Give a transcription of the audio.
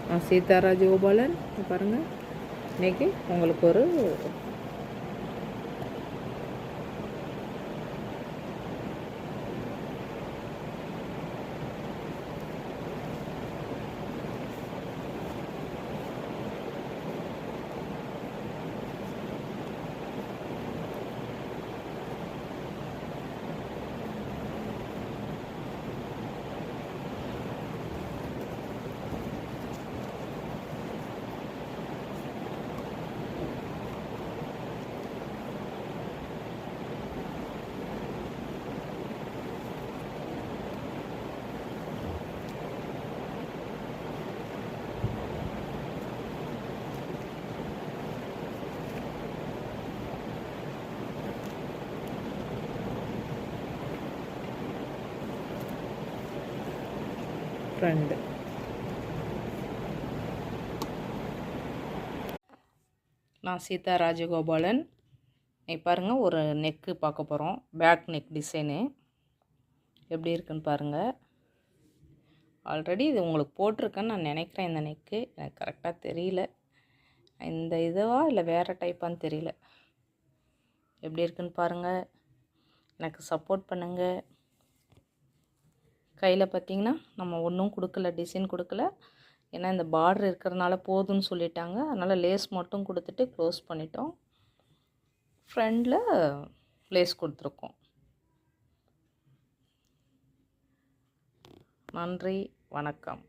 நான் சீதா ராஜகோபாலன். பாருங்கள், இன்றைக்கி உங்களுக்கு ஒரு ஃப்ரெண்டு. நான் சீதா ராஜகோபாலன். பாருங்கள், ஒரு நெக்கு பார்க்க போகிறோம். பேக் நெக் டிசைனு எப்படி இருக்குன்னு பாருங்கள். ஆல்ரெடி இது உங்களுக்கு போட்டிருக்கேன்னு நான் நினைக்கிறேன். இந்த நெக்கு எனக்கு கரெக்டாக தெரியல, இந்த இதுவா இல்லை வேறு டைப்பான்னு தெரியல. எப்படி இருக்குன்னு பாருங்கள், எனக்கு சப்போர்ட் பண்ணுங்கள். கையில் பார்த்திங்கன்னா நம்ம ஒன்றும் கொடுக்கல, டிசைன் கொடுக்கல. ஏன்னா இந்த பார்டர் இருக்கிறதுனால போதும்னு சொல்லிட்டாங்க. அதனால் லேஸ் மட்டும் கொடுத்துட்டு க்ளோஸ் பண்ணிட்டோம். ஃப்ரண்டில் லேஸ் கொடுத்துருக்கோம். நன்றி, வணக்கம்.